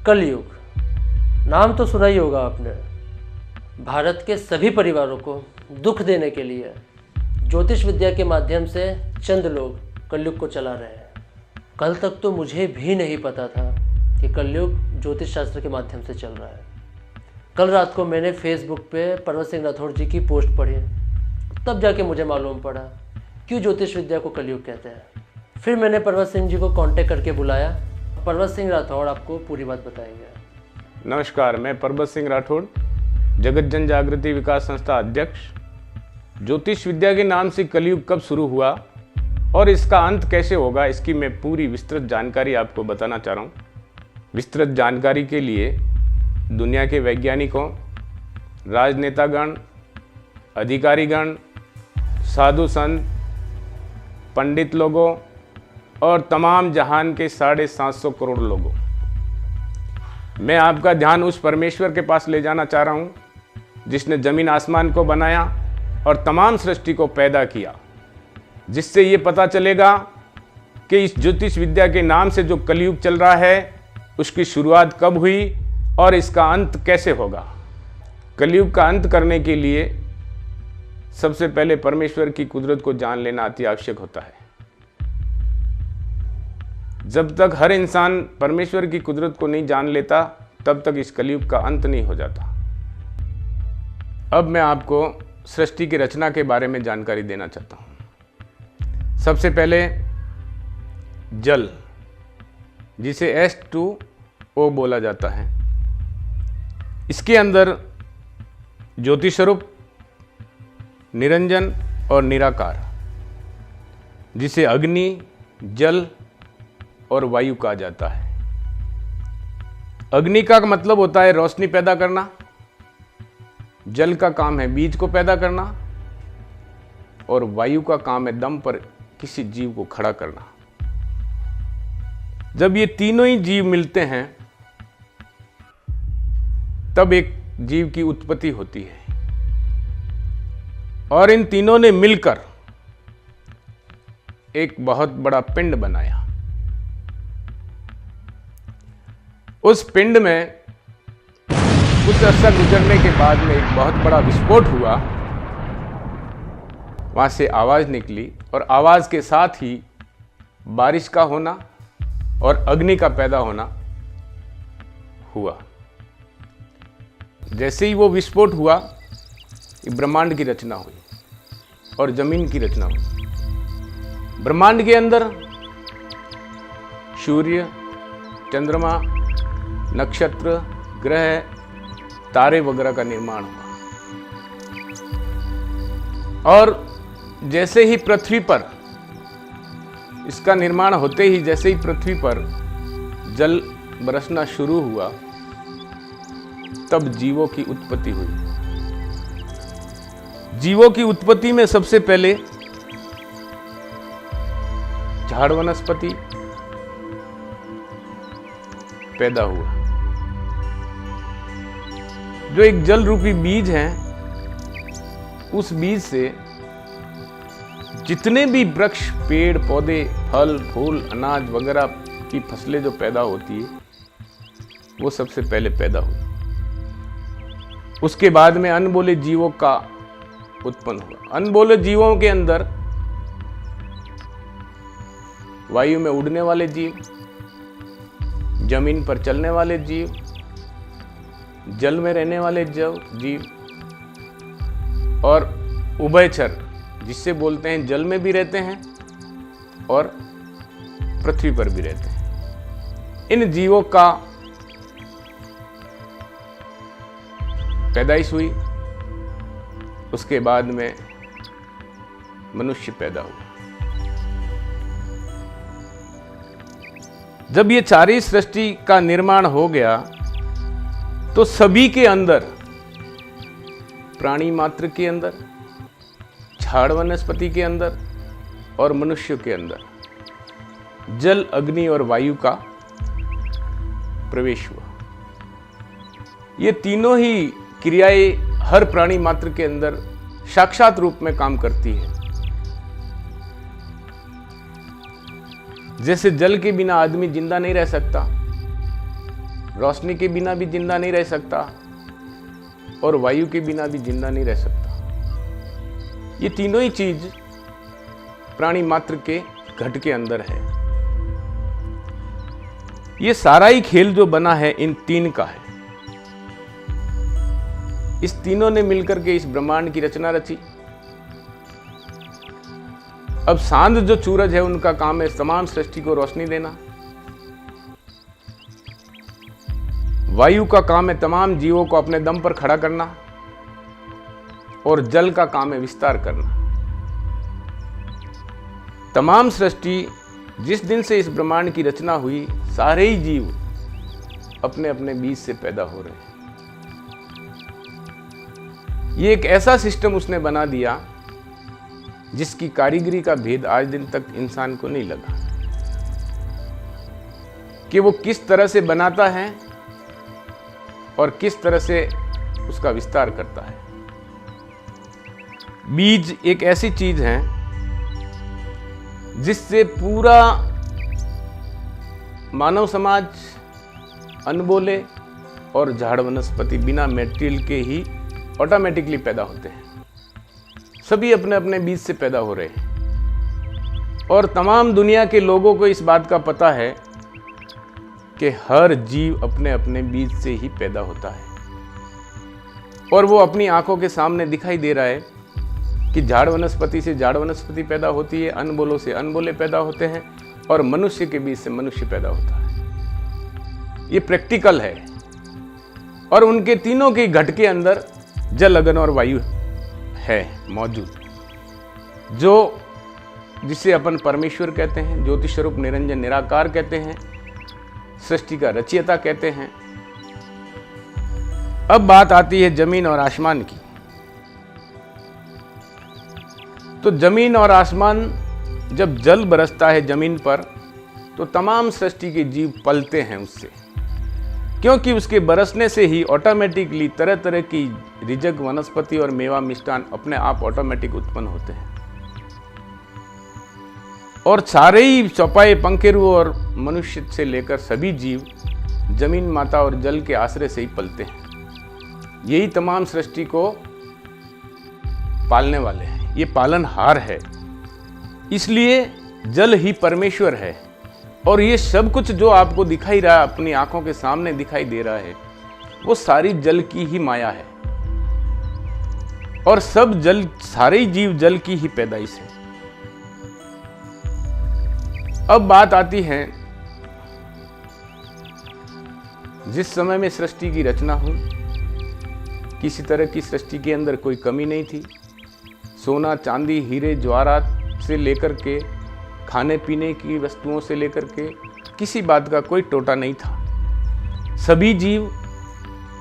कलयुग, नाम तो सुना ही होगा आपने। भारत के सभी परिवारों को दुख देने के लिए ज्योतिष विद्या के माध्यम से चंद लोग कलयुग को चला रहे हैं। कल तक तो मुझे भी नहीं पता था कि कलयुग ज्योतिष शास्त्र के माध्यम से चल रहा है। कल रात को मैंने फेसबुक पे पर्वत सिंह राठौड़ जी की पोस्ट पढ़ी, तब जाके मुझे मालूम पड़ा क्यों ज्योतिष विद्या को कलयुग कहते हैं। फिर मैंने पर्वत सिंह जी को कांटेक्ट करके बुलाया। पर्वत सिंह राठौड़ आपको पूरी बात बताएंगे। नमस्कार, मैं पर्वत सिंह राठौड़, जगत जन जागृति विकास संस्था अध्यक्ष। ज्योतिष विद्या के नाम से कलयुग कब शुरू हुआ और इसका अंत कैसे होगा, इसकी मैं पूरी विस्तृत जानकारी आपको बताना चाह रहा हूँ। विस्तृत जानकारी के लिए दुनिया के वैज्ञानिकों, राजनेतागण, अधिकारीगण, साधु संत, पंडित लोगों और तमाम जहान के 750 करोड़ लोगों, मैं आपका ध्यान उस परमेश्वर के पास ले जाना चाह रहा हूँ जिसने जमीन आसमान को बनाया और तमाम सृष्टि को पैदा किया, जिससे ये पता चलेगा कि इस ज्योतिष विद्या के नाम से जो कलयुग चल रहा है उसकी शुरुआत कब हुई और इसका अंत कैसे होगा। कलयुग का अंत करने के लिए सबसे पहले परमेश्वर की कुदरत को जान लेना अति आवश्यक होता है। जब तक हर इंसान परमेश्वर की कुदरत को नहीं जान लेता तब तक इस कलयुग का अंत नहीं हो जाता। अब मैं आपको सृष्टि की रचना के बारे में जानकारी देना चाहता हूं। सबसे पहले जल, जिसे H2O बोला जाता है, इसके अंदर ज्योति स्वरूप, निरंजन और निराकार, जिसे अग्नि, जल और वायु कहा जाता है। अग्नि का मतलब होता है रोशनी पैदा करना, जल का काम है बीज को पैदा करना और वायु का काम है दम पर किसी जीव को खड़ा करना। जब ये तीनों ही जीव मिलते हैं तब एक जीव की उत्पत्ति होती है और इन तीनों ने मिलकर एक बहुत बड़ा पिंड बनाया। उस पिंड में कुछ अर्सा गुजरने के बाद में एक बहुत बड़ा विस्फोट हुआ। वहां से आवाज निकली और आवाज के साथ ही बारिश का होना और अग्नि का पैदा होना हुआ। जैसे ही वो विस्फोट हुआ, ब्रह्मांड की रचना हुई और जमीन की रचना हुई। ब्रह्मांड के अंदर सूर्य, चंद्रमा, नक्षत्र, ग्रह, तारे वगैरह का निर्माण हुआ और जैसे ही पृथ्वी पर इसका निर्माण होते ही जैसे ही पृथ्वी पर जल बरसना शुरू हुआ तब जीवों की उत्पत्ति हुई। जीवों की उत्पत्ति में सबसे पहले झाड़ वनस्पति पैदा हुआ, जो एक जल रूपी बीज है। उस बीज से जितने भी वृक्ष, पेड़, पौधे, फल, फूल, अनाज वगैरह की फसलें जो पैदा होती है वो सबसे पहले पैदा हुई। उसके बाद में अनबोले जीवों का उत्पन्न हुआ। अनबोले जीवों के अंदर वायु में उड़ने वाले जीव, जमीन पर चलने वाले जीव, जल में रहने वाले जीव और उभयचर, जिससे बोलते हैं जल में भी रहते हैं और पृथ्वी पर भी रहते हैं। इन जीवों का पैदाइश हुई। उसके बाद में मनुष्य पैदा हुआ। जब ये चारी सृष्टि का निर्माण हो गया तो सभी के अंदर, प्राणी मात्र के अंदर, झाड़ वनस्पति के अंदर और मनुष्य के अंदर जल, अग्नि और वायु का प्रवेश हुआ। ये तीनों ही क्रियाएं हर प्राणी मात्र के अंदर साक्षात रूप में काम करती है। जैसे जल के बिना आदमी जिंदा नहीं रह सकता, रोशनी के बिना भी जिंदा नहीं रह सकता और वायु के बिना भी जिंदा नहीं रह सकता। ये तीनों ही चीज प्राणी मात्र के घट के अंदर है। ये सारा ही खेल जो बना है इन तीन का है। इस तीनों ने मिलकर के इस ब्रह्मांड की रचना रची। अब सांध जो सूरज है उनका काम है तमाम सृष्टि को रोशनी देना। वायु का काम है तमाम जीवों को अपने दम पर खड़ा करना और जल का काम है विस्तार करना। तमाम सृष्टि जिस दिन से इस ब्रह्मांड की रचना हुई, सारे ही जीव अपने अपने बीज से पैदा हो रहे हैं। ये एक ऐसा सिस्टम उसने बना दिया जिसकी कारीगरी का भेद आज दिन तक इंसान को नहीं लगा कि वो किस तरह से बनाता है और किस तरह से उसका विस्तार करता है। बीज एक ऐसी चीज है जिससे पूरा मानव समाज, अनबोले और झाड़ वनस्पति बिना मेटेरियल के ही ऑटोमेटिकली पैदा होते हैं। सभी अपने अपने बीज से पैदा हो रहे हैं और तमाम दुनिया के लोगों को इस बात का पता है कि हर जीव अपने अपने बीज से ही पैदा होता है और वो अपनी आंखों के सामने दिखाई दे रहा है कि झाड़ वनस्पति से झाड़ वनस्पति पैदा होती है, अनबोलों से अनबोले पैदा होते हैं और मनुष्य के बीच से मनुष्य पैदा होता है। ये प्रैक्टिकल है और उनके तीनों के घट के अंदर जल, अग्नि और वायु है मौजूद, जो जिसे अपन परमेश्वर कहते हैं, ज्योतिष स्वरूप निरंजन निराकार कहते हैं, सृष्टि का रचयिता कहते हैं। अब बात आती है जमीन और आसमान की। तो जमीन और आसमान, जब जल बरसता है जमीन पर तो तमाम सृष्टि के जीव पलते हैं उससे, क्योंकि उसके बरसने से ही ऑटोमेटिकली तरह तरह की रिजक, वनस्पति और मेवा मिष्टान अपने आप ऑटोमेटिक उत्पन्न होते हैं और सारे ही चौपाए, पंखेरु और मनुष्य से लेकर सभी जीव जमीन माता और जल के आश्रय से ही पलते हैं। यही तमाम सृष्टि को पालने वाले हैं, ये पालनहार है। इसलिए जल ही परमेश्वर है और ये सब कुछ जो आपको दिखाई रहा है, अपनी आंखों के सामने दिखाई दे रहा है, वो सारी जल की ही माया है और सब जल, सारे जीव जल की ही पैदाइश है। अब बात आती है जिस समय में सृष्टि की रचना हुई, किसी तरह की सृष्टि के अंदर कोई कमी नहीं थी। सोना, चांदी, हीरे, जवाहरात से लेकर के खाने पीने की वस्तुओं से लेकर के किसी बात का कोई टोटा नहीं था। सभी जीव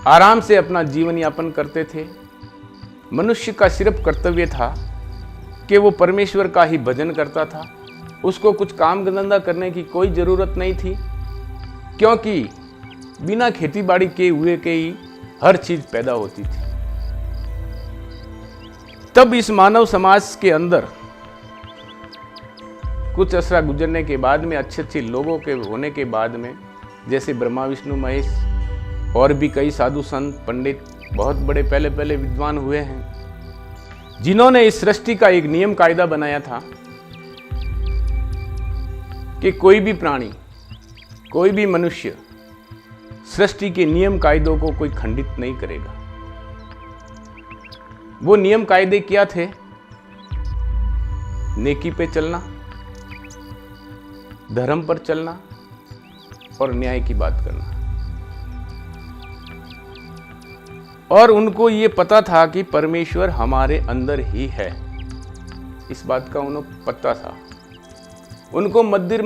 आराम से अपना जीवन यापन करते थे। मनुष्य का सिर्फ कर्तव्य था कि वो परमेश्वर का ही भजन करता था। उसको कुछ काम धंधा करने की कोई ज़रूरत नहीं थी, क्योंकि बिना खेती बाड़ी के हुए के ही हर चीज़ पैदा होती थी। तब इस मानव समाज के अंदर कुछ अरसा गुजरने के बाद में, अच्छे अच्छे लोगों के होने के बाद में, जैसे ब्रह्मा, विष्णु, महेश और भी कई साधु संत, पंडित, बहुत बड़े पहले पहले विद्वान हुए हैं, जिन्होंने इस सृष्टि का एक नियम कायदा बनाया था कि कोई भी प्राणी, कोई भी मनुष्य सृष्टि के नियम कायदों को कोई खंडित नहीं करेगा। वो नियम कायदे क्या थे? नेकी पे चलना, धर्म पर चलना और न्याय की बात करना। और उनको ये पता था कि परमेश्वर हमारे अंदर ही है, इस बात का उनको पता था। उनको मंदिर,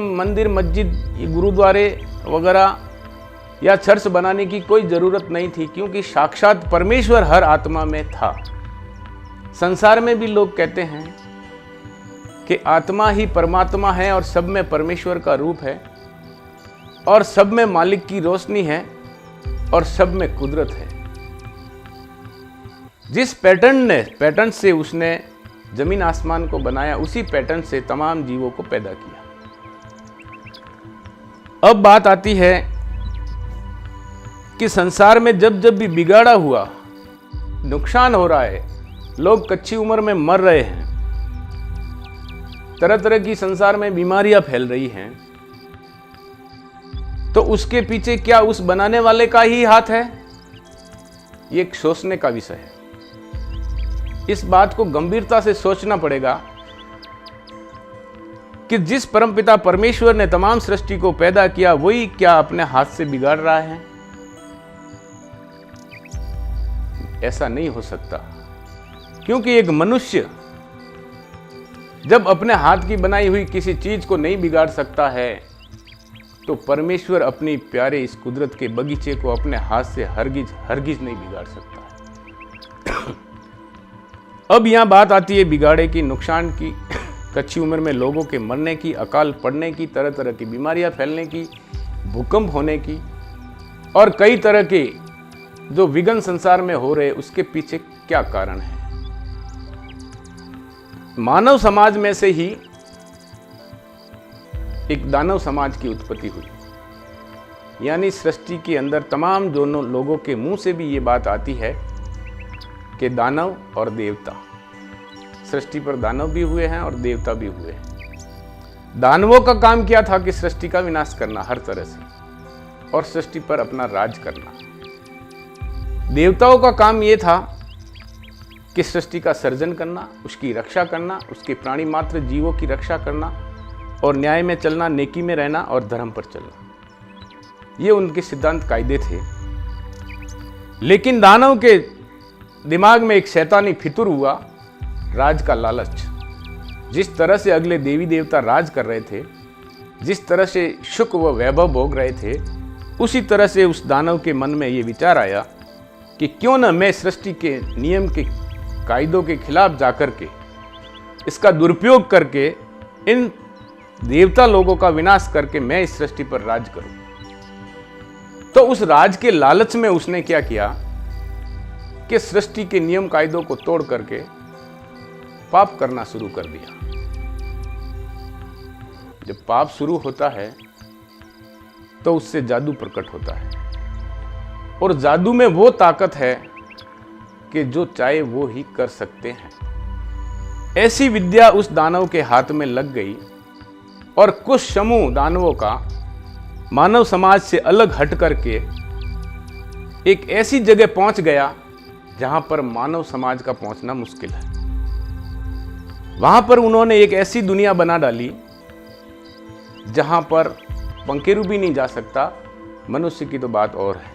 मस्जिद, गुरुद्वारे वगैरह या चर्च बनाने की कोई ज़रूरत नहीं थी, क्योंकि साक्षात परमेश्वर हर आत्मा में था। संसार में भी लोग कहते हैं कि आत्मा ही परमात्मा है और सब में परमेश्वर का रूप है और सब में मालिक की रोशनी है और सब में कुदरत है। जिस पैटर्न से उसने जमीन आसमान को बनाया, उसी पैटर्न से तमाम जीवों को पैदा किया। अब बात आती है कि संसार में जब जब भी बिगाड़ा हुआ, नुकसान हो रहा है, लोग कच्ची उम्र में मर रहे हैं, तरह तरह की संसार में बीमारियां फैल रही हैं, तो उसके पीछे क्या उस बनाने वाले का ही हाथ है? ये एक सोचने का विषय है। इस बात को गंभीरता से सोचना पड़ेगा कि जिस परमपिता परमेश्वर ने तमाम सृष्टि को पैदा किया, वही क्या अपने हाथ से बिगाड़ रहा है? ऐसा नहीं हो सकता, क्योंकि एक मनुष्य जब अपने हाथ की बनाई हुई किसी चीज को नहीं बिगाड़ सकता है, तो परमेश्वर अपनी प्यारे इस कुदरत के बगीचे को अपने हाथ से हरगिज नहीं बिगाड़ सकता है। अब यहां बात आती है बिगाड़े की, नुकसान की, कच्ची उम्र में लोगों के मरने की, अकाल पड़ने की, तरह तरह की बीमारियां फैलने की, भूकंप होने की, और कई तरह के जो विघ्न संसार में हो रहे, उसके पीछे क्या कारण है? मानव समाज में से ही एक दानव समाज की उत्पत्ति हुई। यानी सृष्टि के अंदर तमाम दोनों लोगों के मुंह से भी ये बात आती है कि दानव और देवता, सृष्टि पर दानव भी हुए हैं और देवता भी हुए हैं। दानवों का काम क्या था कि सृष्टि का विनाश करना हर तरह से, और सृष्टि पर अपना राज करना। देवताओं का काम यह था कि सृष्टि का सर्जन करना, उसकी रक्षा करना, उसके प्राणी मात्र जीवों की रक्षा करना, और न्याय में चलना, नेकी में रहना और धर्म पर चलना। ये उनके सिद्धांत कायदे थे। लेकिन दानव के दिमाग में एक शैतानी फितूर हुआ, राज का लालच। जिस तरह से अगले देवी देवता राज कर रहे थे, जिस तरह से सुख व वैभव भोग रहे थे, उसी तरह से उस दानव के मन में ये विचार आया कि क्यों न मैं सृष्टि के नियम के कायदों के खिलाफ जाकर के, इसका दुरुपयोग करके, इन देवता लोगों का विनाश करके मैं इस सृष्टि पर राज करूं। तो उस राज के लालच में उसने क्या किया कि सृष्टि के नियम कायदों को तोड़ करके पाप करना शुरू कर दिया। जब पाप शुरू होता है तो उससे जादू प्रकट होता है, और जादू में वो ताकत है कि जो चाहे वो ही कर सकते हैं। ऐसी विद्या उस दानव के हाथ में लग गई, और कुछ समूह दानवों का मानव समाज से अलग हट करके एक ऐसी जगह पहुंच गया जहां पर मानव समाज का पहुंचना मुश्किल है। वहां पर उन्होंने एक ऐसी दुनिया बना डाली जहां पर पंखेरु भी नहीं जा सकता, मनुष्य की तो बात और है।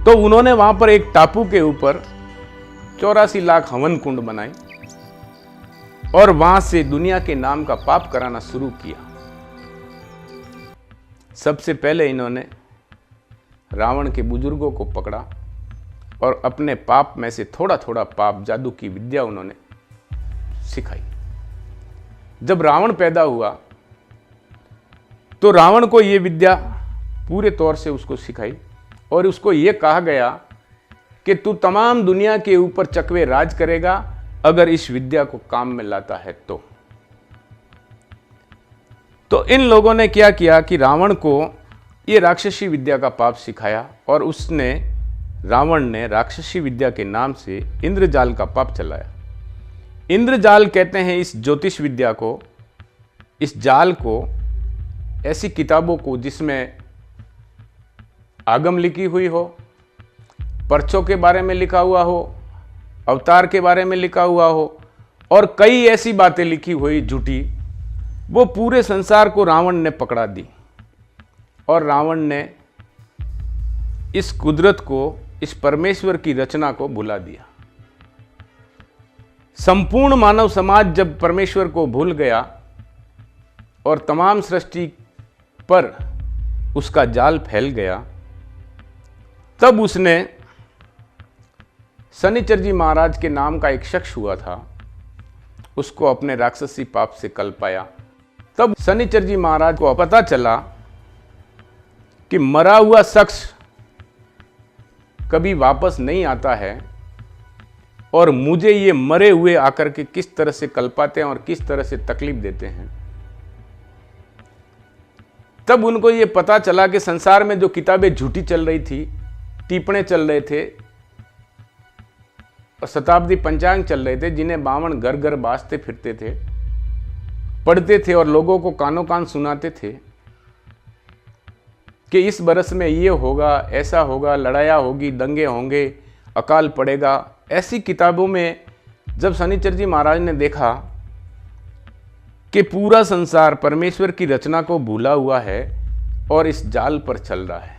तो उन्होंने वहां पर एक टापू के ऊपर 84 लाख हवन कुंड बनाए, और वहां से दुनिया के नाम का पाप कराना शुरू किया। सबसे पहले इन्होंने रावण के बुजुर्गों को पकड़ा, और अपने पाप में से थोड़ा थोड़ा पाप, जादू की विद्या उन्होंने सिखाई। जब रावण पैदा हुआ तो रावण को यह विद्या पूरे तौर से उसको सिखाई, और उसको यह कहा गया कि तू तमाम दुनिया के ऊपर चकवे राज करेगा अगर इस विद्या को काम में लाता है तो इन लोगों ने क्या किया कि रावण को ये राक्षसी विद्या का पाप सिखाया, और रावण ने राक्षसी विद्या के नाम से इंद्रजाल का पाप चलाया। इंद्रजाल कहते हैं इस ज्योतिष विद्या को, इस जाल को, ऐसी किताबों को जिसमें आगम लिखी हुई हो, पर्चों के बारे में लिखा हुआ हो, अवतार के बारे में लिखा हुआ हो, और कई ऐसी बातें लिखी हुई झूठी, वो पूरे संसार को रावण ने पकड़ा दी, और रावण ने इस कुदरत को, इस परमेश्वर की रचना को भुला दिया। संपूर्ण मानव समाज जब परमेश्वर को भूल गया और तमाम सृष्टि पर उसका जाल फैल गया, तब उसने शनिचर जी महाराज के नाम का एक शख्स हुआ था, उसको अपने राक्षसी पाप से कल पाया। तब शनिचर जी महाराज को पता चला कि मरा हुआ शख्स कभी वापस नहीं आता है, और मुझे ये मरे हुए आकर के किस तरह से कल्पाते हैं और किस तरह से तकलीफ देते हैं। तब उनको ये पता चला कि संसार में जो किताबें झूठी चल रही थी, टिप्पणे चल रहे थे और शताब्दी पंचांग चल रहे थे, जिन्हें बावण घर घर बाजते फिरते थे, पढ़ते थे और लोगों को कानों कान सुनाते थे कि इस बरस में ये होगा, ऐसा होगा, लड़ाइयाँ होगी, दंगे होंगे, अकाल पड़ेगा। ऐसी किताबों में जब शनिचर जी महाराज ने देखा कि पूरा संसार परमेश्वर की रचना को भूला हुआ है और इस जाल पर चल रहा है,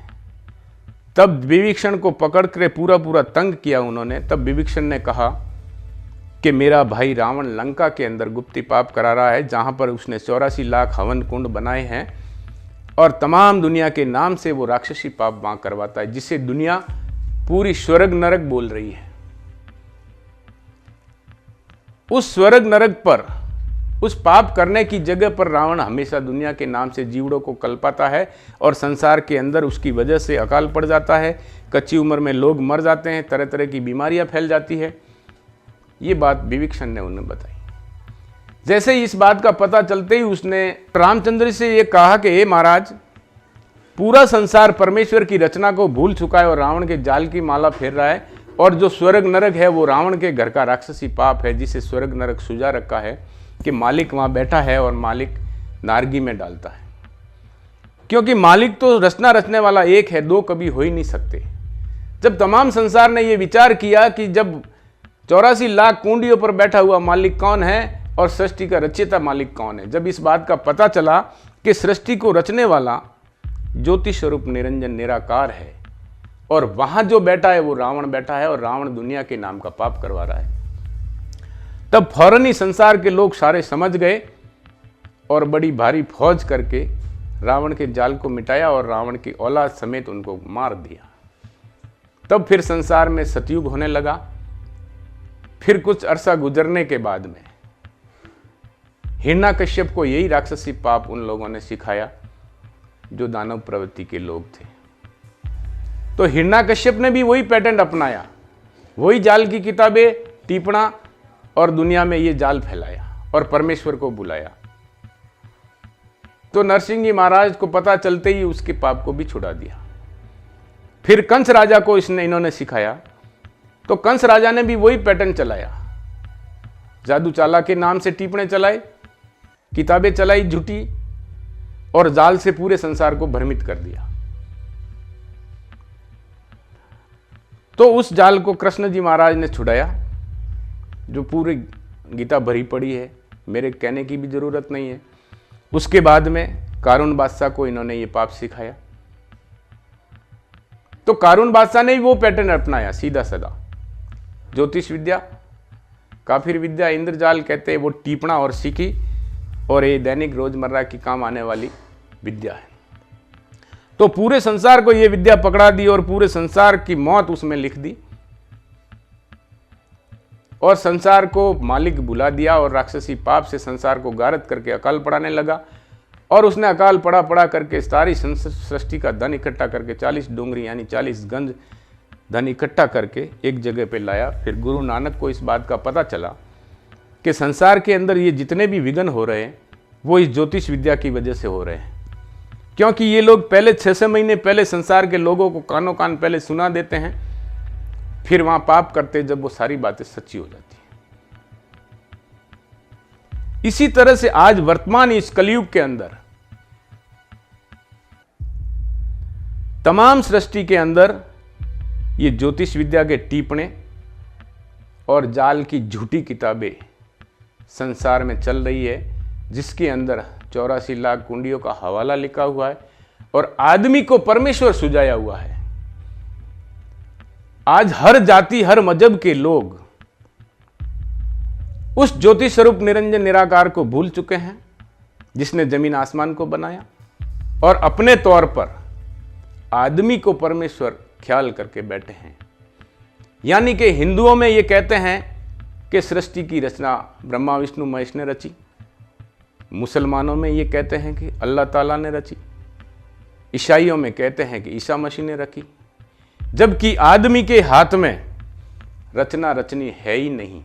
तब विभीषण को पकड़ कर पूरा पूरा तंग किया उन्होंने। तब विभीषण ने कहा कि मेरा भाई रावण लंका के अंदर गुप्ती पाप करा रहा है, जहाँ पर उसने 84 लाख हवन कुंड बनाए हैं और तमाम दुनिया के नाम से वो राक्षसी पाप वहाँ करवाता है, जिसे दुनिया पूरी स्वर्ग नरक बोल रही है। उस स्वर्ग नरक पर, उस पाप करने की जगह पर रावण हमेशा दुनिया के नाम से जीवड़ों को कल्पाता है और संसार के अंदर उसकी वजह से अकाल पड़ जाता है, कच्ची उम्र में लोग मर जाते हैं, तरह तरह की बीमारियां फैल जाती है। ये बात विभीषण ने उन्हें बताई। जैसे ही इस बात का पता चलते ही उसने रामचंद्र से ये कहा कि हे महाराज, पूरा संसार परमेश्वर की रचना को भूल चुका है और रावण के जाल की माला फेर रहा है, और जो स्वर्ग नरक है वो रावण के घर का राक्षसी पाप है, जिसे स्वर्ग नरक सुझा रखा है कि मालिक वहाँ बैठा है और मालिक नारगी में डालता है। क्योंकि मालिक तो रचना रचने वाला एक है, दो कभी हो ही नहीं सकते। जब तमाम संसार ने ये विचार किया कि जब 84 लाख कुंडियों पर बैठा हुआ मालिक कौन है और सृष्टि का रचयिता मालिक कौन है, जब इस बात का पता चला कि सृष्टि को रचने वाला ज्योति स्वरूप निरंजन निराकार है और वहां जो बैठा है वो रावण बैठा है और रावण दुनिया के नाम का पाप करवा रहा है, तब फौरन ही संसार के लोग सारे समझ गए और बड़ी भारी फौज करके रावण के जाल को मिटाया और रावण की औलाद समेत उनको मार दिया। तब फिर संसार में सतयुग होने लगा। फिर कुछ अरसा गुजरने के बाद में हिरण्यकश्यप को यही राक्षसी पाप उन लोगों ने सिखाया जो दानव प्रवृत्ति के लोग थे। तो हिरण्यकश्यप ने भी वही पैटर्न अपनाया, वही जाल की किताबें टिप्पणा और दुनिया में ये जाल फैलाया और परमेश्वर को बुलाया। तो नरसिंह जी महाराज को पता चलते ही उसके पाप को भी छुड़ा दिया। फिर कंस राजा को इन्होंने सिखाया, तो कंस राजा ने भी वही पैटर्न चलाया, जादू चाला के नाम से टिप्पणे चलाए, किताबें चलाई झूठी और जाल से पूरे संसार को भ्रमित कर दिया। तो उस जाल को कृष्ण जी महाराज ने छुड़ाया, जो पूरी गीता भरी पड़ी है, मेरे कहने की भी जरूरत नहीं है। उसके बाद में कारून बादशाह को इन्होंने ये पाप सिखाया। तो कारून बादशाह ने भी वो पैटर्न अपनाया, सीधा साधा ज्योतिष विद्या, काफिर विद्या, इंद्रजाल कहते हैं, वो टिप्पणा और सीखी, और ये दैनिक रोजमर्रा की काम आने वाली विद्या है। तो पूरे संसार को ये विद्या पकड़ा दी और पूरे संसार की मौत उसमें लिख दी और संसार को मालिक बुला दिया और राक्षसी पाप से संसार को गारत करके अकाल पड़ाने लगा। और उसने अकाल पड़ा करके सारी सृष्टि का धन इकट्ठा करके 40 डोंगरी यानी 40 गंज धन इकट्ठा करके एक जगह पे लाया। फिर गुरु नानक को इस बात का पता चला कि संसार के अंदर ये जितने भी विघ्न हो रहे हैं वो इस ज्योतिष विद्या की वजह से हो रहे हैं, क्योंकि ये लोग पहले 6 महीने पहले संसार के लोगों को कानों कान पहले सुना देते हैं, फिर वहां पाप करते जब वो सारी बातें सच्ची हो जाती हैं। इसी तरह से आज वर्तमान इस कलयुग के अंदर तमाम सृष्टि के अंदर ये ज्योतिष विद्या के टिप्पणे और जाल की झूठी किताबें संसार में चल रही है, जिसके अंदर 84 लाख कुंडियों का हवाला लिखा हुआ है और आदमी को परमेश्वर सुझाया हुआ है। आज हर जाति हर मजहब के लोग उस ज्योतिष स्वरूप निरंजन निराकार को भूल चुके हैं, जिसने जमीन आसमान को बनाया, और अपने तौर पर आदमी को परमेश्वर ख्याल करके बैठे हैं। यानी कि हिंदुओं में ये कहते हैं कि सृष्टि की रचना ब्रह्मा विष्णु महेश ने रची, मुसलमानों में ये कहते हैं कि अल्लाह ताला ने रची, ईसाइयों में कहते हैं कि ईसा मसीह ने रखी, जबकि आदमी के हाथ में रचना रचनी है ही नहीं।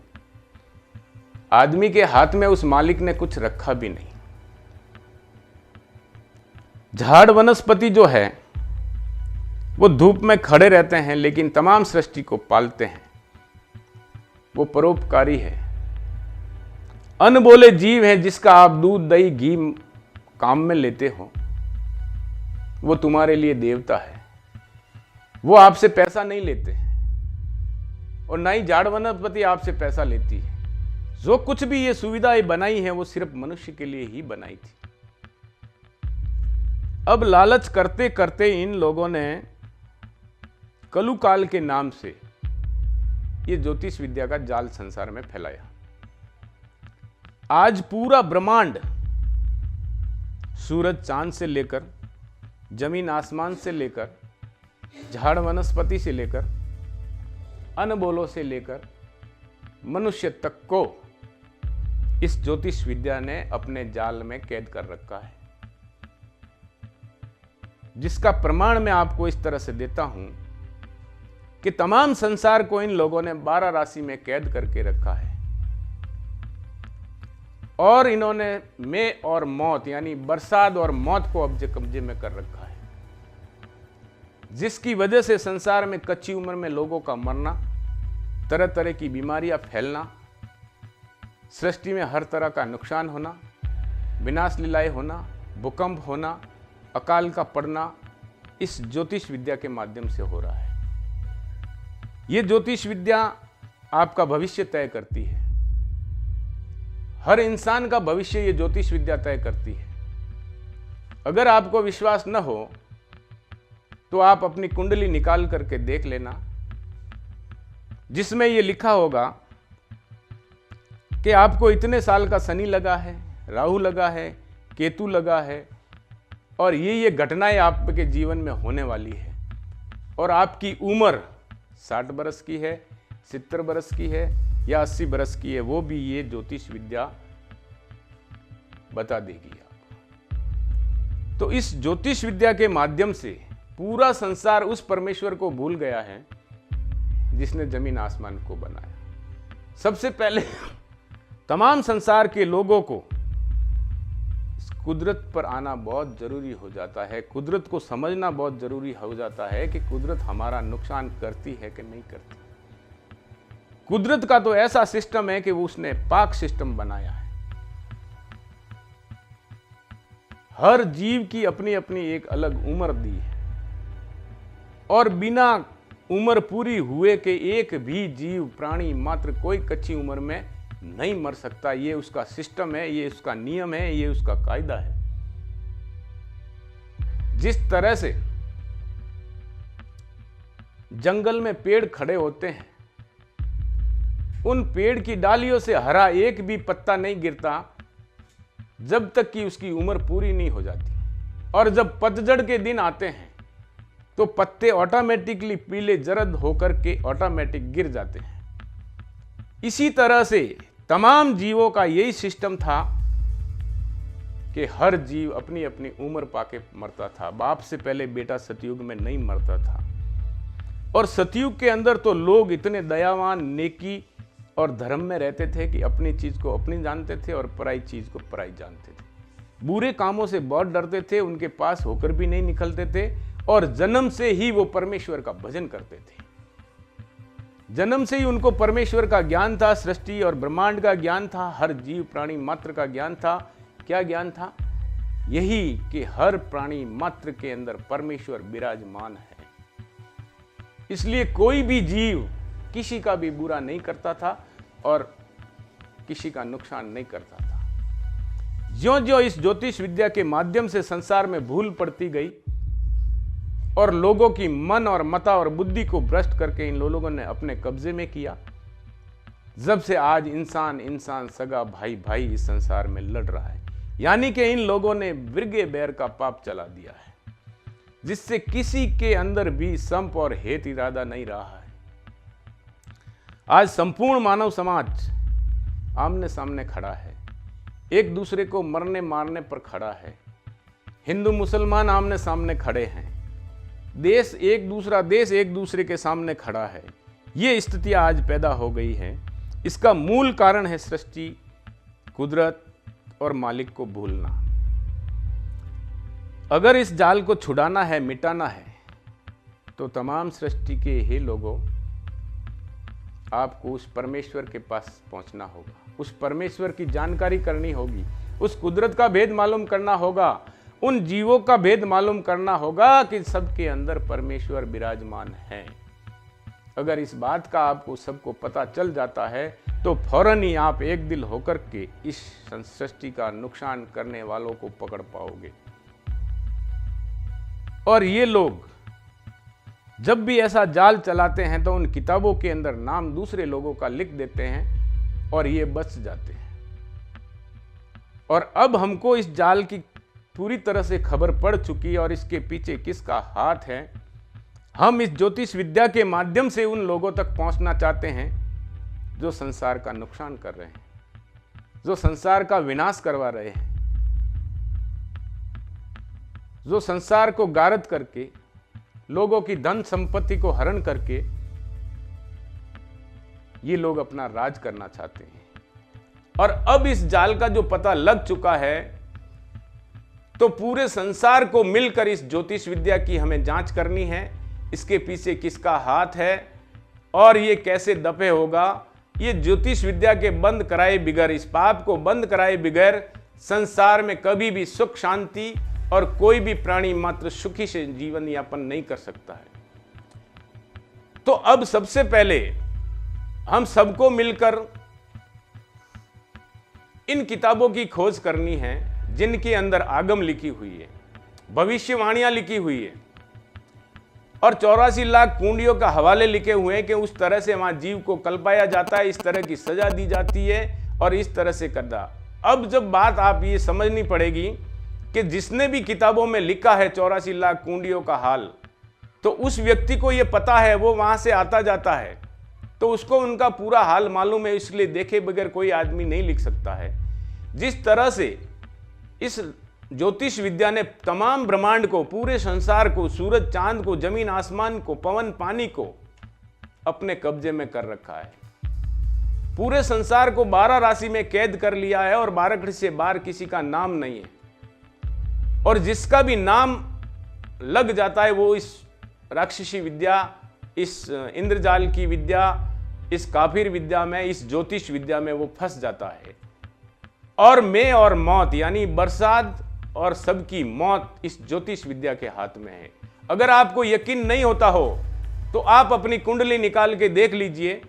आदमी के हाथ में उस मालिक ने कुछ रखा भी नहीं। झाड़ वनस्पति जो है वो धूप में खड़े रहते हैं लेकिन तमाम सृष्टि को पालते हैं। वो परोपकारी है, अनबोले जीव है जिसका आप दूध दही घी काम में लेते हो। वो तुम्हारे लिए देवता है। वो आपसे पैसा नहीं लेते और ना ही झाड़ वनस्पति आपसे पैसा लेती है। जो कुछ भी ये सुविधाएं बनाई है वो सिर्फ मनुष्य के लिए ही बनाई थी। अब लालच करते करते इन लोगों ने कलुकाल के नाम से ये ज्योतिष विद्या का जाल संसार में फैलाया। आज पूरा ब्रह्मांड सूरज चांद से लेकर जमीन आसमान से लेकर झाड़ वनस्पति से लेकर अनबोलों से लेकर मनुष्य तक को इस ज्योतिष विद्या ने अपने जाल में कैद कर रखा है, जिसका प्रमाण मैं आपको इस तरह से देता हूं कि तमाम संसार को इन लोगों ने 12 राशि में कैद करके रखा है और इन्होंने में और मौत यानी बरसात और मौत को कब्जे में कर रखा है, जिसकी वजह से संसार में कच्ची उम्र में लोगों का मरना, तरह तरह की बीमारियां फैलना, सृष्टि में हर तरह का नुकसान होना, विनाश लीलाएं होना, भूकंप होना, अकाल का पड़ना इस ज्योतिष विद्या के माध्यम से हो रहा है। यह ज्योतिष विद्या आपका भविष्य तय करती है। हर इंसान का भविष्य ये ज्योतिष विद्या तय करती है। अगर आपको विश्वास न हो तो आप अपनी कुंडली निकाल करके देख लेना, जिसमें यह लिखा होगा कि आपको इतने साल का शनि लगा है, राहु लगा है, केतु लगा है और ये घटनाएं आपके जीवन में होने वाली है और आपकी उम्र 60 बरस की है, 70 बरस की है या 80 बरस की है, वो भी ये ज्योतिष विद्या बता देगी आपको। तो इस ज्योतिष विद्या के माध्यम से पूरा संसार उस परमेश्वर को भूल गया है जिसने जमीन आसमान को बनाया। सबसे पहले तमाम संसार के लोगों को इस कुदरत पर आना बहुत जरूरी हो जाता है। कुदरत को समझना बहुत जरूरी हो जाता है कि कुदरत हमारा नुकसान करती है कि नहीं करती। कुदरत का तो ऐसा सिस्टम है कि उसने पाक सिस्टम बनाया है। हर जीव की अपनी अपनी एक अलग उम्र दी है और बिना उम्र पूरी हुए के एक भी जीव प्राणी मात्र कोई कच्ची उम्र में नहीं मर सकता। ये उसका सिस्टम है, ये उसका नियम है, ये उसका कायदा है। जिस तरह से जंगल में पेड़ खड़े होते हैं, उन पेड़ की डालियों से हरा एक भी पत्ता नहीं गिरता जब तक कि उसकी उम्र पूरी नहीं हो जाती, और जब पतझड़ के दिन आते हैं तो पत्ते ऑटोमेटिकली पीले जर्द होकर के ऑटोमेटिक गिर जाते हैं। इसी तरह से तमाम जीवों का यही सिस्टम था कि हर जीव अपनी अपनी उम्र पाके मरता था। बाप से पहले बेटा सतयुग में नहीं मरता था, और सतयुग के अंदर तो लोग इतने दयावान, नेकी और धर्म में रहते थे कि अपनी चीज को अपनी जानते थे और पराई चीज को पराई जानते थे। बुरे कामों से बहुत डरते थे, उनके पास होकर भी नहीं निकलते थे, और जन्म से ही वो परमेश्वर का भजन करते थे। जन्म से ही उनको परमेश्वर का ज्ञान था, सृष्टि और ब्रह्मांड का ज्ञान था, हर जीव प्राणी मात्र का ज्ञान था। क्या ज्ञान था? यही कि हर प्राणी मात्र के अंदर परमेश्वर विराजमान है। इसलिए कोई भी जीव किसी का भी बुरा नहीं करता था और किसी का नुकसान नहीं करता था। ज्यों-ज्यों इस ज्योतिष विद्या के माध्यम से संसार में भूल पड़ती गई और लोगों की मन और मता और बुद्धि को भ्रष्ट करके इन लोगों ने अपने कब्जे में किया, जब से आज इंसान इंसान सगा भाई भाई इस संसार में लड़ रहा है। यानी कि इन लोगों ने वृग्य बैर का पाप चला दिया है, जिससे किसी के अंदर भी संप और हेत इरादा नहीं रहा है। आज संपूर्ण मानव समाज आमने सामने खड़ा है, एक दूसरे को मरने मारने पर खड़ा है। हिंदू मुसलमान आमने सामने खड़े हैं, देश एक दूसरे के सामने खड़ा है। ये स्थितियां आज पैदा हो गई हैं। इसका मूल कारण है सृष्टि, कुदरत और मालिक को भूलना। अगर इस जाल को छुड़ाना है, मिटाना है, तो तमाम सृष्टि के हे लोगों, आपको उस परमेश्वर के पास पहुंचना होगा, उस परमेश्वर की जानकारी करनी होगी, उस कुदरत का भेद मालूम करना होगा, उन जीवों का भेद मालूम करना होगा कि सबके अंदर परमेश्वर विराजमान है। अगर इस बात का आपको सबको पता चल जाता है तो फौरन ही आप एक दिल होकर के इस सृष्टि का नुकसान करने वालों को पकड़ पाओगे। और ये लोग जब भी ऐसा जाल चलाते हैं तो उन किताबों के अंदर नाम दूसरे लोगों का लिख देते हैं और ये बच जाते हैं। और अब हमको इस जाल की पूरी तरह से खबर पड़ चुकी है और इसके पीछे किसका हाथ है। हम इस ज्योतिष विद्या के माध्यम से उन लोगों तक पहुंचना चाहते हैं जो संसार का नुकसान कर रहे हैं, जो संसार का विनाश करवा रहे हैं, जो संसार को गारद करके, लोगों की धन संपत्ति को हरण करके ये लोग अपना राज करना चाहते हैं। और अब इस जाल का जो पता लग चुका है तो पूरे संसार को मिलकर इस ज्योतिष विद्या की हमें जांच करनी है, इसके पीछे किसका हाथ है और ये कैसे दफे होगा। ये ज्योतिष विद्या के बंद कराए बिगैर, इस पाप को बंद कराए बिगैर संसार में कभी भी सुख शांति और कोई भी प्राणी मात्र सुखी से जीवन यापन नहीं कर सकता है। तो अब सबसे पहले हम सबको मिलकर इन किताबों की खोज करनी है जिनके अंदर आगम लिखी हुई है, भविष्यवाणियां लिखी हुई है और 84 लाख कुंडियों का हवाले लिखे हुए हैं कि उस तरह से वहां जीव को कल्पाया जाता है, इस तरह की सजा दी जाती है और इस तरह से करना। अब जब बात आप ये समझनी पड़ेगी कि जिसने भी किताबों में लिखा है 84 लाख कुंडियों का हाल, तो उस व्यक्ति को ये पता है, वो वहां से आता जाता है, तो उसको उनका पूरा हाल मालूम है, इसलिए देखे बगैर कोई आदमी नहीं लिख सकता है। जिस तरह से इस ज्योतिष विद्या ने तमाम ब्रह्मांड को, पूरे संसार को, सूरज चांद को, जमीन आसमान को, पवन पानी को अपने कब्जे में कर रखा है, पूरे संसार को 12 राशि में कैद कर लिया है और 12 घड़ी से बाहर किसी का नाम नहीं है। और जिसका भी नाम लग जाता है वो इस राक्षसी विद्या, इस इंद्रजाल की विद्या, इस काफिर विद्या में, इस ज्योतिष विद्या में वो फंस जाता है। और मैं और मौत यानी बरसात और सबकी मौत इस ज्योतिष विद्या के हाथ में है। अगर आपको यकीन नहीं होता हो तो आप अपनी कुंडली निकाल के देख लीजिए,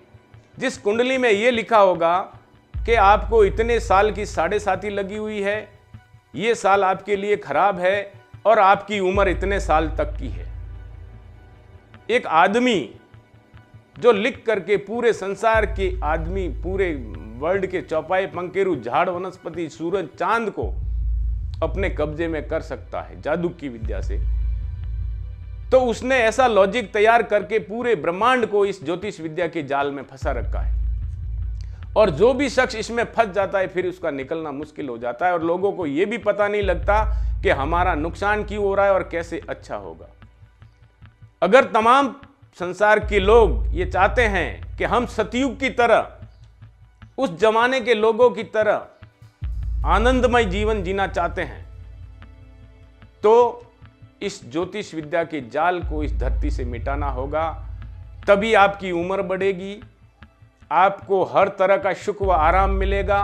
जिस कुंडली में ये लिखा होगा कि आपको इतने साल की 7.5 लगी हुई है, ये साल आपके लिए खराब है और आपकी उम्र इतने साल तक की है। एक आदमी जो लिख करके पूरे संसार के आदमी, पूरे वर्ल्ड के चौपाए पंकेरु, झाड़, वनस्पति, सूरज, चांद को अपने कब्जे में कर सकता है जादू की विद्या से, तो उसने ऐसा लॉजिक तैयार करके पूरे ब्रह्मांड को इस ज्योतिष विद्या के जाल में फंसा रखा है। और जो भी शख्स इसमें फंस जाता है फिर उसका निकलना मुश्किल हो जाता है और लोगों को यह भी पता नहीं लगता कि हमारा नुकसान क्यों हो रहा है और कैसे अच्छा होगा। अगर तमाम संसार के लोग ये चाहते हैं कि हम सतयुग की तरह, उस जमाने के लोगों की तरह आनंदमय जीवन जीना चाहते हैं, तो इस ज्योतिष विद्या के जाल को इस धरती से मिटाना होगा। तभी आपकी उम्र बढ़ेगी, आपको हर तरह का सुख व आराम मिलेगा,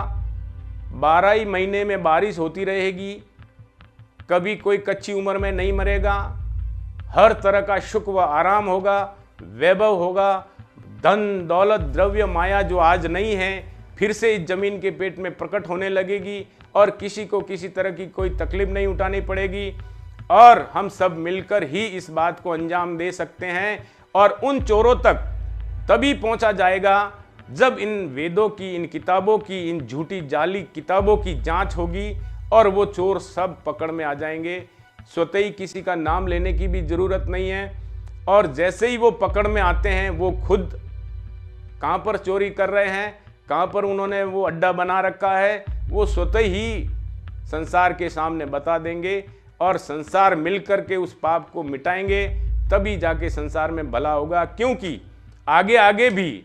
12 ही महीने में बारिश होती रहेगी, कभी कोई कच्ची उम्र में नहीं मरेगा, हर तरह का सुख व आराम होगा, वैभव होगा, धन दौलत द्रव्य माया जो आज नहीं है फिर से इस जमीन के पेट में प्रकट होने लगेगी और किसी को किसी तरह की कोई तकलीफ नहीं उठानी पड़ेगी और हम सब मिलकर ही इस बात को अंजाम दे सकते हैं। और उन चोरों तक तभी पहुंचा जाएगा जब इन वेदों की, इन किताबों की, इन झूठी जाली किताबों की जांच होगी और वो चोर सब पकड़ में आ जाएंगे। स्वतः ही किसी का नाम लेने की भी जरूरत नहीं है और जैसे ही वो पकड़ में आते हैं वो खुद कहां पर चोरी कर रहे हैं, कहां पर उन्होंने वो अड्डा बना रखा है, वो स्वतः ही संसार के सामने बता देंगे और संसार मिलकर के उस पाप को मिटाएंगे। तभी जाके संसार में भला होगा। क्योंकि आगे आगे भी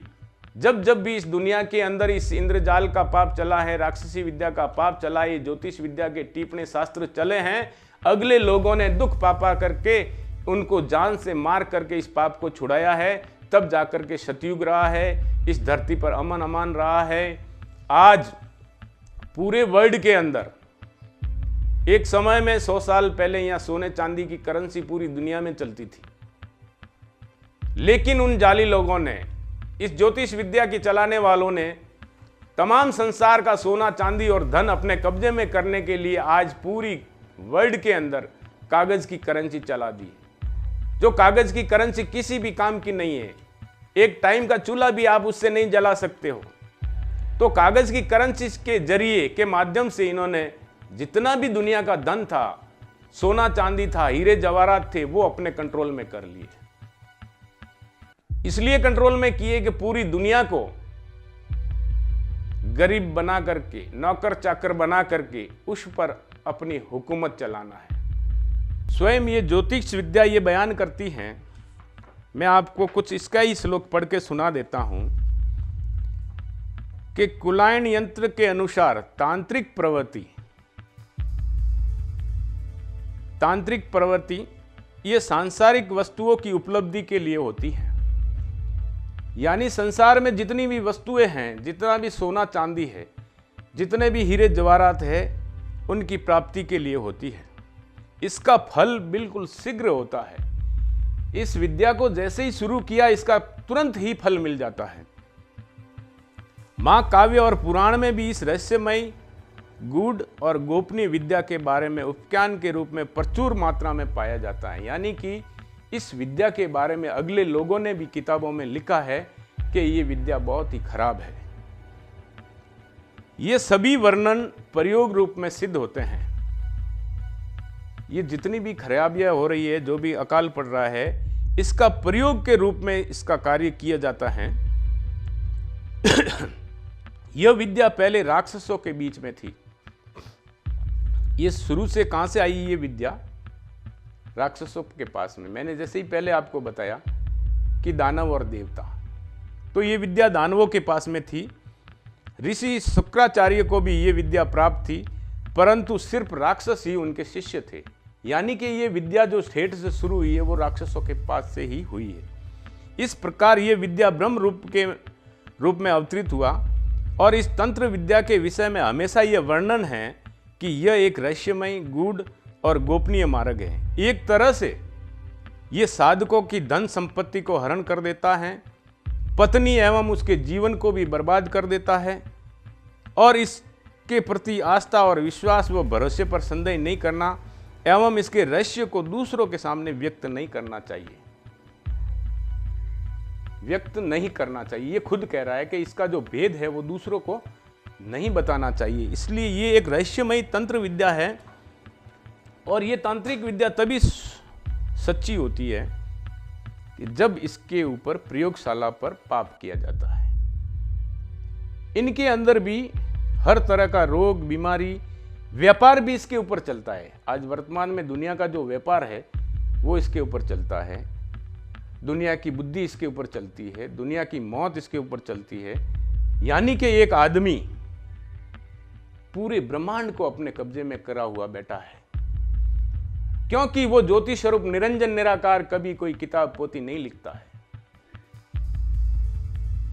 जब जब भी इस दुनिया के अंदर इस इंद्रजाल का पाप चला है, राक्षसी विद्या का पाप चला है, ज्योतिष विद्या के टीपणे शास्त्र चले हैं, अगले लोगों ने दुख पापा करके उनको जान से मार करके इस पाप को छुड़ाया है, तब जाकर के सतयुग रहा है, इस धरती पर अमन अमान रहा है। आज पूरे वर्ल्ड के अंदर एक समय में 100 साल पहले यहां सोने चांदी की करेंसी पूरी दुनिया में चलती थी, लेकिन उन जाली लोगों ने, इस ज्योतिष विद्या की चलाने वालों ने तमाम संसार का सोना चांदी और धन अपने कब्जे में करने के लिए आज पूरी वर्ल्ड के अंदर कागज की करेंसी चला दी, जो कागज की करेंसी किसी भी काम की नहीं है। एक टाइम का चूल्हा भी आप उससे नहीं जला सकते हो। तो कागज की करेंसी के जरिए के माध्यम से इन्होंने जितना भी दुनिया का धन था, सोना चांदी था, हीरे जवाहरात थे, वो अपने कंट्रोल में कर लिए। इसलिए कंट्रोल में किए कि पूरी दुनिया को गरीब बना करके, नौकर चाकर बना करके उस पर अपनी हुकूमत चलाना है। स्वयं ये ज्योतिष विद्या ये बयान करती हैं। मैं आपको कुछ इसका ही श्लोक पढ़ के सुना देता हूं कि कुलायन यंत्र के अनुसार तांत्रिक प्रवृत्ति ये सांसारिक वस्तुओं की उपलब्धि के लिए होती है। यानी संसार में जितनी भी वस्तुएं हैं, जितना भी सोना चांदी है, जितने भी हीरे जवाहरात है, उनकी प्राप्ति के लिए होती है। इसका फल बिल्कुल शीघ्र होता है। इस विद्या को जैसे ही शुरू किया, इसका तुरंत ही फल मिल जाता है। महाकाव्य और पुराण में भी इस रहस्यमयी, गूढ़ और गोपनीय विद्या के बारे में उपज्ञान के रूप में प्रचुर मात्रा में पाया जाता है। यानी कि इस विद्या के बारे में अगले लोगों ने भी किताबों में लिखा है कि ये विद्या बहुत ही खराब है। ये सभी वर्णन प्रयोग रूप में सिद्ध होते हैं। ये जितनी भी खराबियां हो रही है, जो भी अकाल पड़ रहा है, इसका प्रयोग के रूप में इसका कार्य किया जाता है। यह विद्या पहले राक्षसों के बीच में थी। ये शुरू से कहां से आई ये विद्या? राक्षसों के पास में। मैंने जैसे ही पहले आपको बताया कि दानव और देवता, तो ये विद्या दानवों के पास में थी। ऋषि शुक्राचार्य को भी ये विद्या प्राप्त थी, परंतु सिर्फ राक्षस ही उनके शिष्य थे। यानी कि ये विद्या जो ठेठ से शुरू हुई है, वो राक्षसों के पास से ही हुई है। इस प्रकार ये विद्या ब्रह्म रूप में अवतरित हुआ। और इस तंत्र विद्या के विषय में हमेशा यह वर्णन है कि यह एक रहस्यमय, गूढ़ और गोपनीय मार्ग है। एक तरह से यह साधकों की धन संपत्ति को हरण कर देता है, पत्नी एवं उसके जीवन को भी बर्बाद कर देता है, और इसके प्रति आस्था और विश्वास व भरोसे पर संदेह नहीं करना एवं इसके रहस्य को दूसरों के सामने व्यक्त नहीं करना चाहिए। व्यक्त नहीं करना चाहिए। ये खुद कह रहा है कि इसका जो भेद है वो दूसरों को नहीं बताना चाहिए। इसलिए ये एक रहस्यमयी तंत्र विद्या है। और ये तांत्रिक विद्या तभी सच्ची होती है कि जब इसके ऊपर प्रयोगशाला पर पाप किया जाता है। इनके अंदर भी हर तरह का रोग, बीमारी, व्यापार भी इसके ऊपर चलता है। आज वर्तमान में दुनिया का जो व्यापार है वो इसके ऊपर चलता है। दुनिया की बुद्धि इसके ऊपर चलती है, दुनिया की मौत इसके ऊपर चलती है। यानी कि एक आदमी पूरे ब्रह्मांड को अपने कब्जे में करा हुआ बैठा है, क्योंकि वो ज्योति स्वरूप निरंजन निराकार कभी कोई किताब पोथी नहीं लिखता है।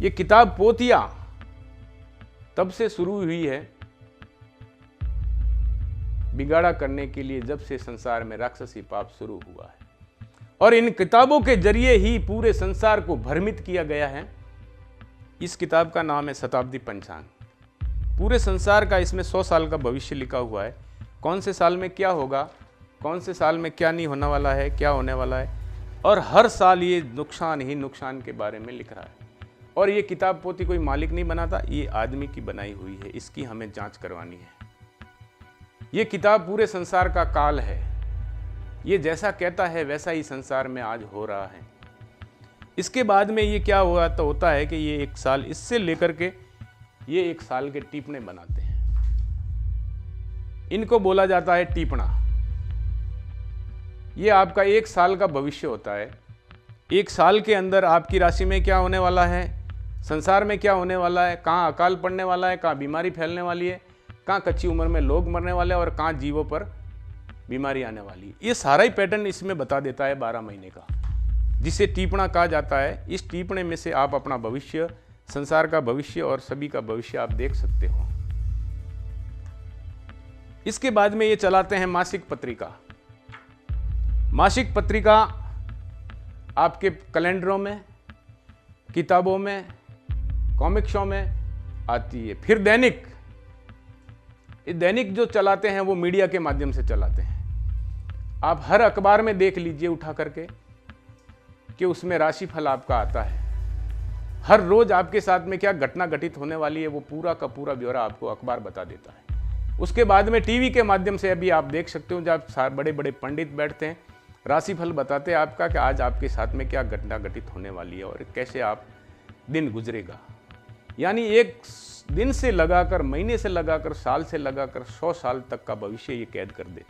ये किताब पोथियां तब से शुरू हुई है बिगाड़ा करने के लिए, जब से संसार में राक्षसी पाप शुरू हुआ है। और इन किताबों के जरिए ही पूरे संसार को भ्रमित किया गया है। इस किताब का नाम है शताब्दी पंचांग। पूरे संसार का इसमें 100 साल का भविष्य लिखा हुआ है। कौन से साल में क्या होगा, कौन से साल में क्या नहीं होने वाला है, क्या होने वाला है, और हर साल ये नुकसान ही नुकसान के बारे में लिख रहा है। और ये किताब पोथी कोई मालिक नहीं बनाता, ये आदमी की बनाई हुई है। इसकी हमें जांच करवानी है। ये किताब पूरे संसार का काल है। ये जैसा कहता है वैसा ही संसार में आज हो रहा है। इसके बाद में ये क्या हुआ तो होता है कि ये एक साल इससे लेकर के ये एक साल के टिप्पणे बनाते हैं। इनको बोला जाता है टिप्पणा। ये आपका एक साल का भविष्य होता है। एक साल के अंदर आपकी राशि में क्या होने वाला है, संसार में क्या होने वाला है, कहाँ अकाल पड़ने वाला है, कहाँ बीमारी फैलने वाली है, कहाँ कच्ची उम्र में लोग मरने वाले हैं और कहाँ जीवों पर बीमारी आने वाली है। ये सारा ही पैटर्न इसमें बता देता है 12 महीने का, जिसे टीपणा कहा जाता है। इस टीपणे में से आप अपना भविष्य, संसार का भविष्य और सभी का भविष्य आप देख सकते हो। इसके बाद में ये चलाते हैं मासिक पत्रिका। मासिक पत्रिका आपके कैलेंडरों में, किताबों में, कॉमिक शो में आती है। फिर दैनिक, ये दैनिक जो चलाते हैं वो मीडिया के माध्यम से चलाते हैं। आप हर अखबार में देख लीजिए उठा करके कि उसमें राशिफल आपका आता है। हर रोज आपके साथ में क्या घटना घटित होने वाली है वो पूरा का पूरा ब्यौरा आपको अखबार बता देता है। उसके बाद में टीवी के माध्यम से अभी आप देख सकते हो, जब बड़े बड़े पंडित बैठते हैं, राशिफल बताते हैं आपका कि आज आपके साथ में क्या घटना घटित होने वाली है और कैसे आप दिन गुजरेगा। यानी एक दिन से लगाकर, महीने से लगाकर, साल से लगाकर 100 साल तक का भविष्य ये कैद कर दे।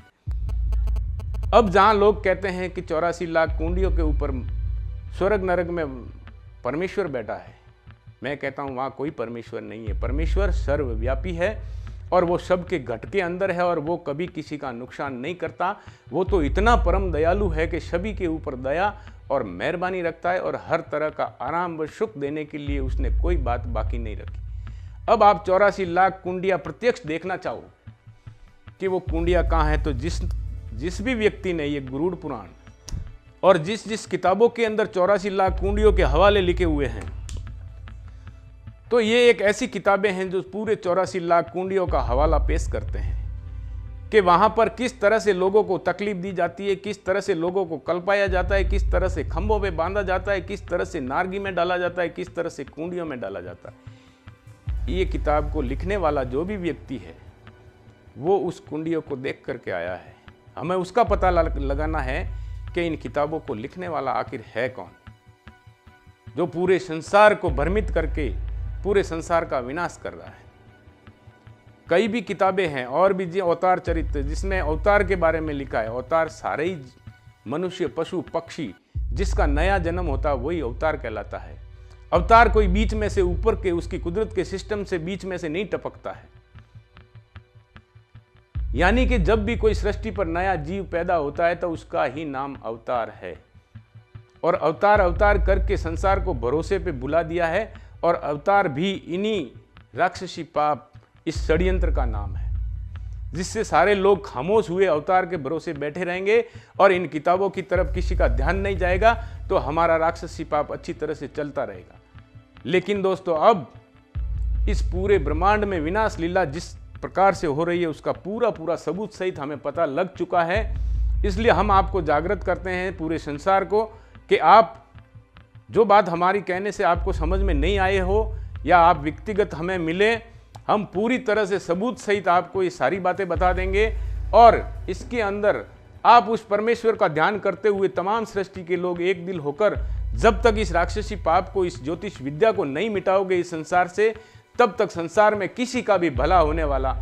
अब जहां लोग कहते हैं कि 84 लाख कुंडियों के ऊपर स्वर्ग नरक में परमेश्वर बैठा है, मैं कहता हूं वहां कोई परमेश्वर नहीं है। परमेश्वर सर्वव्यापी है और वो सबके घट के अंदर है और वो कभी किसी का नुकसान नहीं करता। वो तो इतना परम दयालु है कि सभी के ऊपर दया और मेहरबानी रखता है और हर तरह का आराम व सुख देने के लिए उसने कोई बात बाकी नहीं रखी। अब आप 84 लाख कुंडियां प्रत्यक्ष देखना चाहो कि वो कुंडियां कहाँ है, तो जिस भी व्यक्ति ने ये गरुड़ पुराण और जिस किताबों के अंदर 84 लाख कुंडियों के हवाले लिखे हुए हैं, तो ये एक ऐसी किताबें हैं जो पूरे 84 लाख कुंडियों का हवाला पेश करते हैं कि वहां पर किस तरह से लोगों को तकलीफ दी जाती है, किस तरह से लोगों को कल्पाया जाता है, किस तरह से खंभों पे बांधा जाता है, किस तरह से नारगी में डाला जाता है, किस तरह से कुंडियों में डाला जाता है। ये किताब को लिखने वाला जो भी व्यक्ति है वो उस कुंडियों को देख करके आया है। हमें उसका पता लगाना है कि इन किताबों को लिखने वाला आखिर है कौन, जो पूरे संसार को भ्रमित करके पूरे संसार का विनाश कर रहा है। कई भी किताबें हैं और भी जी अवतार चरित्र, जिसमें अवतार के बारे में लिखा है। अवतार सारे ही मनुष्य, पशु, पक्षी, जिसका नया जन्म होता है वही अवतार कहलाता है। अवतार कोई बीच में से ऊपर के उसकी कुदरत के सिस्टम से बीच में से नहीं टपकता है। यानी कि जब भी कोई सृष्टि पर नया जीव पैदा होता है तो उसका ही नाम अवतार है। और अवतार अवतार करके संसार को भरोसे पे बुला दिया है। और अवतार भी इन्हीं राक्षसी पाप, इस षड्यंत्र का नाम है, जिससे सारे लोग खामोश हुए अवतार के भरोसे बैठे रहेंगे और इन किताबों की तरफ किसी का ध्यान नहीं जाएगा, तो हमारा राक्षसी पाप अच्छी तरह से चलता रहेगा। लेकिन दोस्तों, अब इस पूरे ब्रह्मांड में विनाश लीला जिस प्रकार से हो रही है उसका पूरा पूरा सबूत सहित हमें पता लग चुका है। इसलिए हम आपको जागृत करते हैं, पूरे संसार को, कि आप जो बात हमारी कहने से आपको समझ में नहीं आए हो या आप व्यक्तिगत हमें मिले, हम पूरी तरह से सबूत सहित आपको ये सारी बातें बता देंगे। और इसके अंदर आप उस परमेश्वर का ध्यान करते हुए तमाम सृष्टि के लोग एक दिल होकर जब तक इस राक्षसी पाप को, इस ज्योतिष विद्या को नहीं मिटाओगे इस संसार से, तब तक संसार में किसी का भी भला होने वाला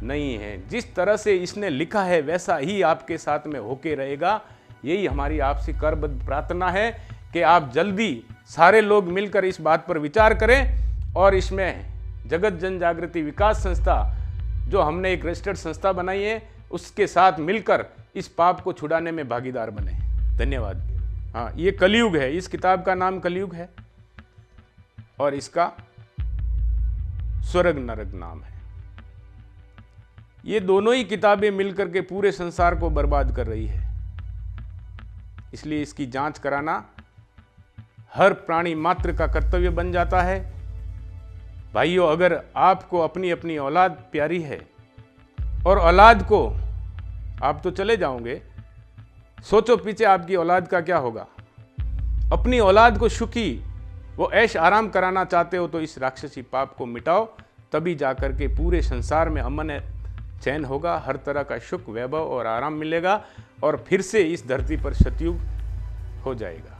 नहीं है। जिस तरह से इसने लिखा है वैसा ही आपके साथ में होके रहेगा। यही हमारी आपसे करबद्ध प्रार्थना है कि आप जल्दी सारे लोग मिलकर इस बात पर विचार करें और इसमें जगत जन जागृति विकास संस्था, जो हमने एक रजिस्टर्ड संस्था बनाई है, उसके साथ मिलकर इस पाप को छुड़ाने में भागीदार बने। धन्यवाद। हाँ, ये कलयुग है, इस किताब का नाम कलयुग है और इसका स्वर्ग नरक नाम है। ये दोनों ही किताबें मिलकर के पूरे संसार को बर्बाद कर रही है। इसलिए इसकी जांच कराना हर प्राणी मात्र का कर्तव्य बन जाता है। भाइयों, अगर आपको अपनी अपनी औलाद प्यारी है और औलाद को आप तो चले जाओगे, सोचो पीछे आपकी औलाद का क्या होगा। अपनी औलाद को सुखी, वो ऐश आराम कराना चाहते हो तो इस राक्षसी पाप को मिटाओ, तभी जाकर के पूरे संसार में अमन चैन होगा, हर तरह का सुख, वैभव और आराम मिलेगा और फिर से इस धरती पर सतयुग हो जाएगा।